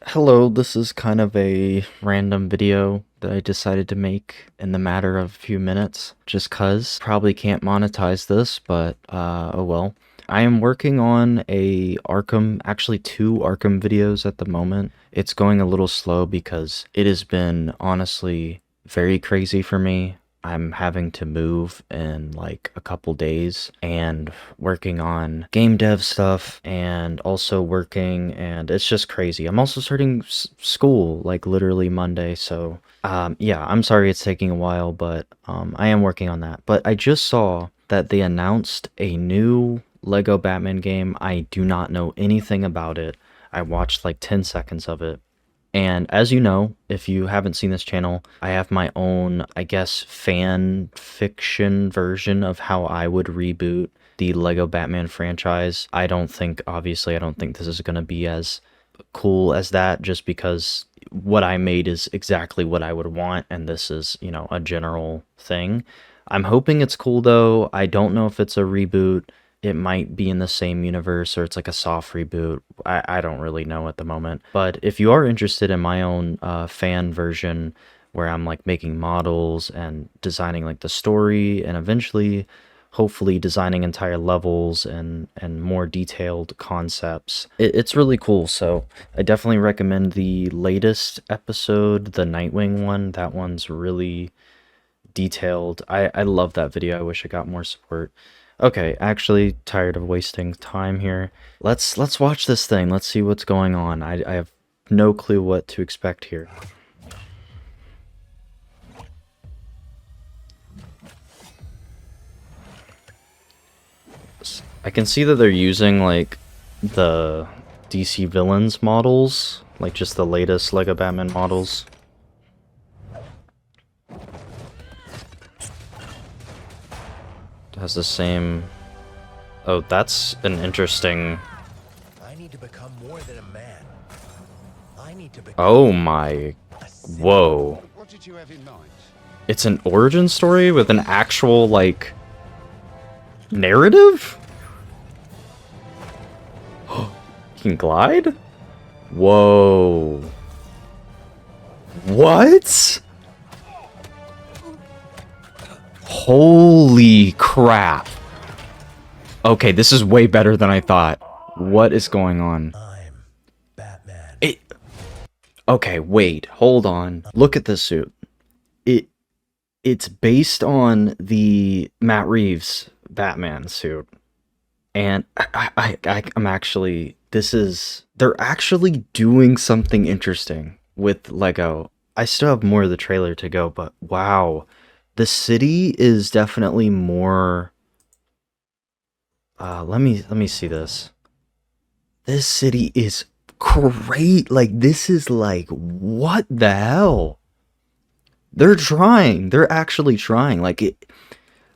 Hello, this is kind of a random video that I decided to make in the matter of a few minutes, just cuz. Probably can't monetize this, but oh well. I am working on actually two Arkham videos at the moment. It's going a little slow because it has been honestly very crazy for me. I'm having to move in like a couple days and working on game dev stuff and also working, and it's just crazy. I'm also starting school like literally Monday, so yeah, I'm sorry it's taking a while, but I am working on that. But I just saw that they announced a new Lego Batman game. I do not know anything about it. I watched like 10 seconds of it. And as you know, if you haven't seen this channel, I have my own, I guess, fan fiction version of how I would reboot the Lego Batman franchise. Obviously, I don't think this is going to be as cool as that, just because what I made is exactly what I would want, and this is, a general thing. I'm hoping it's cool though. I don't know if it's a reboot. It might be in the same universe or it's like a soft reboot. I don't really know at the moment. But if you are interested in my own fan version where I'm like making models and designing like the story and eventually hopefully designing entire levels and more detailed concepts, it's really cool. So I definitely recommend the latest episode, the Nightwing one. That one's really detailed. I love that video. I wish I got more support. Okay, actually tired of wasting time here. Let's watch this thing. Let's see what's going on. I have no clue what to expect here. I can see that they're using like the DC villains models, like just the latest Lego Batman models. It has the same. Oh, that's an interesting. I need to become more than a man. I need to become Oh my. Whoa. What did you have in mind? It's an origin story with an actual, like, narrative? He can glide? Whoa. What? Holy crap. Okay, this is way better than I thought. What is going on? I'm Batman. Okay, wait, hold on. Look at this suit. It's based on the Matt Reeves Batman suit. And I'm actually, they're actually doing something interesting with Lego. I still have more of the trailer to go, but wow. The city is definitely more, let me see this. This city is great. Like, this is like, what the hell? They're trying. They're actually trying.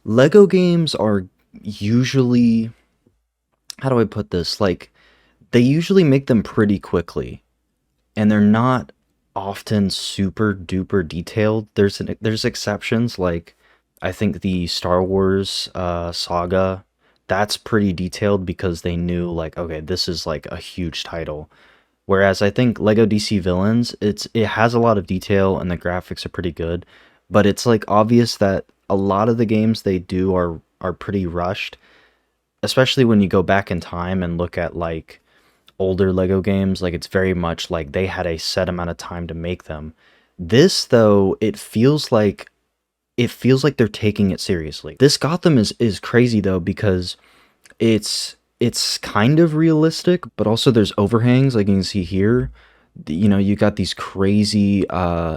Lego games are usually, how do I put this? Like, they usually make them pretty quickly, and they're not often super duper detailed. There's exceptions, like I think the Star Wars saga, that's pretty detailed because they knew like, okay, this is like a huge title. Whereas I think Lego DC Villains, it has a lot of detail and the graphics are pretty good, but it's like obvious that a lot of the games they do are pretty rushed, especially when you go back in time and look at like older Lego games. Like, it's very much like they had a set amount of time to make them. This though, it feels like they're taking it seriously. This Gotham is crazy though, because it's kind of realistic, but also there's overhangs like you can see here. You got these crazy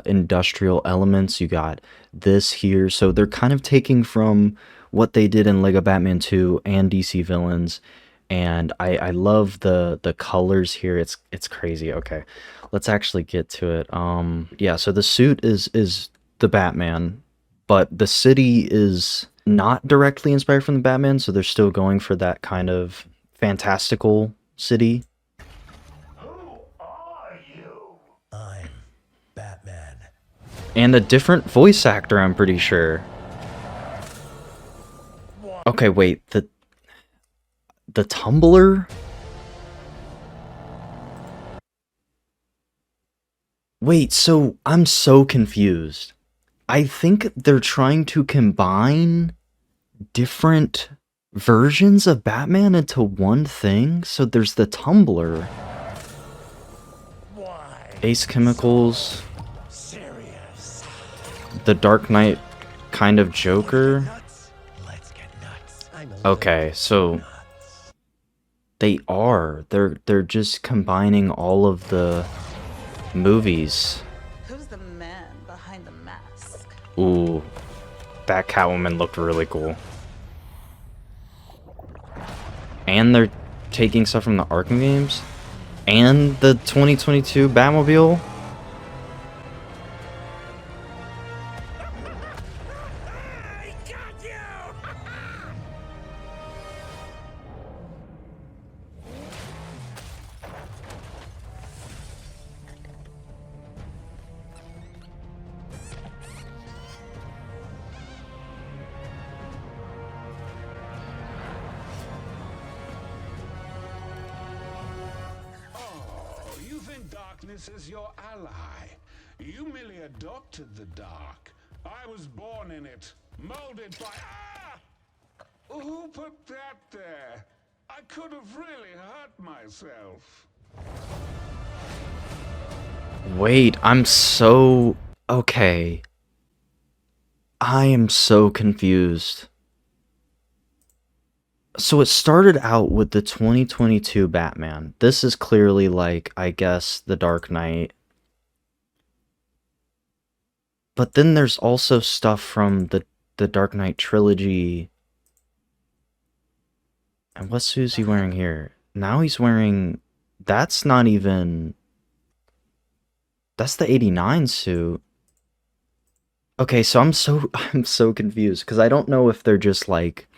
industrial elements. You got this here. So they're kind of taking from what they did in Lego Batman 2 and DC Villains, and I love the colors here. It's crazy. Okay, let's actually get to it. Yeah, so the suit is the Batman, but the city is not directly inspired from the Batman, so they're still going for that kind of fantastical city. Who are you? I'm Batman. And a different voice actor, I'm pretty sure. Okay, wait, the tumbler? Wait, so I'm so confused. I think they're trying to combine different versions of Batman into one thing. So there's the Tumblr, Why Ace so Chemicals, serious? the Dark Knight kind of Wanna get Joker. nuts? Let's get nuts. I'm a little Okay, bit so nuts. they are. They're just combining all of the movies. Who's the man behind the mask? Ooh, that Catwoman looked really cool. And they're taking stuff from the Arkham games and the 2022 Batmobile. I got you! Oh, you think darkness is your ally. You merely adopted the dark. I was born in it, molded by... Ah! Who put that there? I could have really hurt myself. Wait, I'm so... Okay. I am so confused. So it started out with the 2022 Batman. This is clearly like, I guess, the Dark Knight. But then there's also stuff from the Dark Knight trilogy. And what suit is he wearing here? Now he's wearing... That's not even... That's the 89 suit. Okay, so I'm so confused because I don't know if they're just like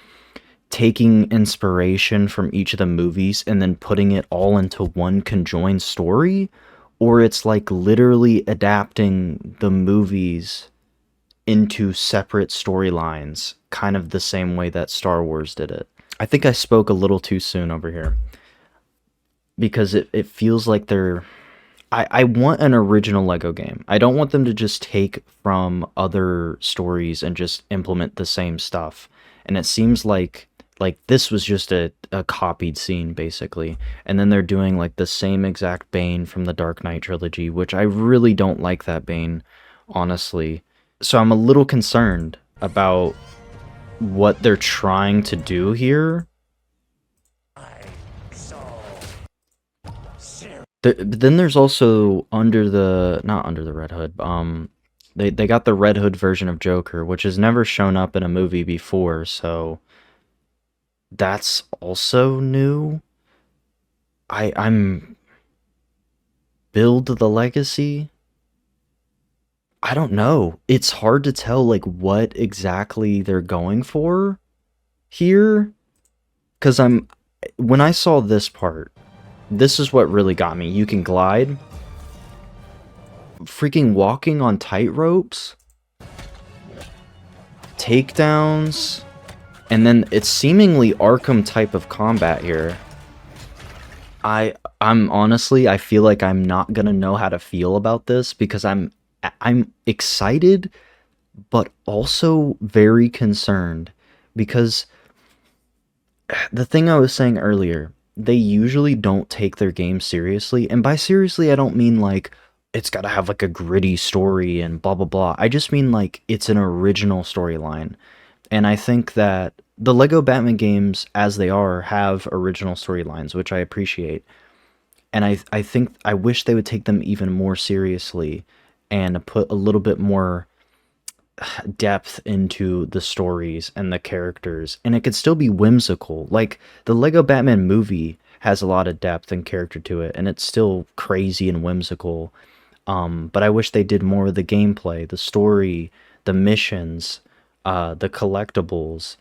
taking inspiration from each of the movies and then putting it all into one conjoined story, or it's like literally adapting the movies into separate storylines, kind of the same way that Star Wars did it. I think I spoke a little too soon over here because it feels like they're I want an original Lego game. I don't want them to just take from other stories and just implement the same stuff. And it seems like this was just a copied scene basically. And then they're doing like the same exact Bane from the Dark Knight trilogy, which I really don't like that Bane, honestly. So I'm a little concerned about what they're trying to do here. I so serious. But then there's also under the not under the Red Hood. They got the Red Hood version of Joker, which has never shown up in a movie before, so that's also new. I'm Build the Legacy. I don't know. It's hard to tell like what exactly they're going for here, cuz I'm when I saw this part, this is what really got me. You can glide, freaking walking on tight ropes, takedowns, and then it's seemingly Arkham type of combat here. I'm honestly, I feel like I'm not gonna know how to feel about this because I'm excited but also very concerned because the thing I was saying earlier, they usually don't take their game seriously, and by seriously I don't mean like it's got to have like a gritty story and blah blah blah. I just mean like it's an original storyline. And I think that the Lego Batman games as they are have original storylines, which I appreciate. And I think I wish they would take them even more seriously and put a little bit more depth into the stories and the characters, and it could still be whimsical. Like the Lego Batman movie has a lot of depth and character to it, and it's still crazy and whimsical. But I wish they did more of the gameplay, the story, the missions, the collectibles,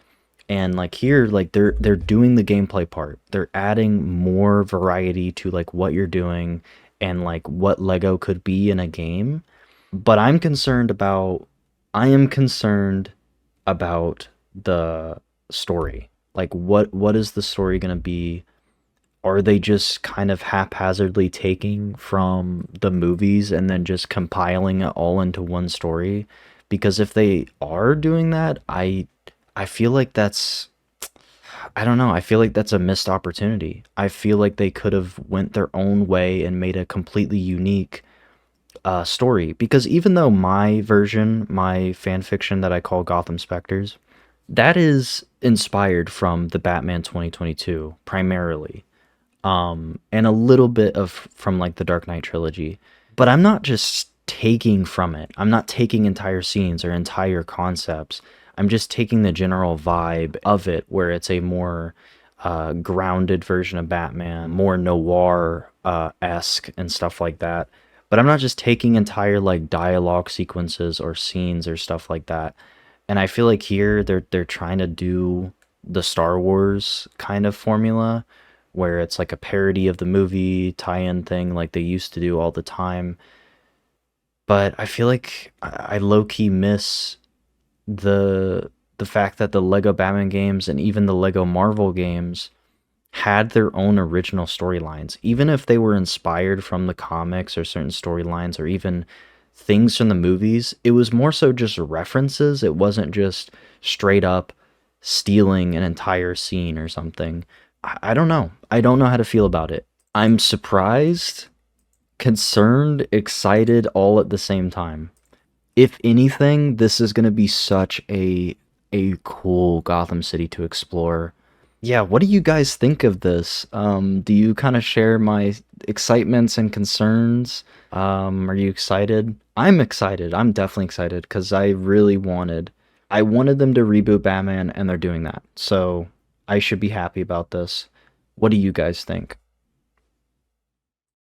and like here, like they're doing the gameplay part. They're adding more variety to like what you're doing and like what Lego could be in a game. But I am concerned about the story. Like what is the story going to be? are they just kind of haphazardly taking from the movies and then just compiling it all into one story? Because if they are doing that, I feel like that's, I don't know, I feel like that's a missed opportunity. I feel like they could have went their own way and made a completely unique story. Because even though my version, my fan fiction that I call Gotham Specters, that is inspired from the Batman 2022 primarily, and a little bit of from like the Dark Knight trilogy. But I'm not just taking from it. I'm not taking entire scenes or entire concepts. I'm just taking the general vibe of it, where it's a more grounded version of Batman, more noir esque and stuff like that. But I'm not just taking entire like dialogue sequences or scenes or stuff like that. And I feel like here they're trying to do the Star Wars kind of formula, where it's like a parody of the movie tie-in thing like they used to do all the time. But I feel like I low-key miss the fact that the Lego Batman games and even the Lego Marvel games had their own original storylines. Even if they were inspired from the comics or certain storylines or even things from the movies, it was more so just references. It wasn't just straight up stealing an entire scene or something. I don't know. I don't know how to feel about it. I'm surprised, concerned, excited all at the same time. If anything, this is going to be such a cool Gotham City to explore. Yeah, what do you guys think of this? Do you kind of share my excitements and concerns? Are you excited? I'm excited. I'm definitely excited because I wanted them to reboot Batman and they're doing that. So I should be happy about this. What do you guys think?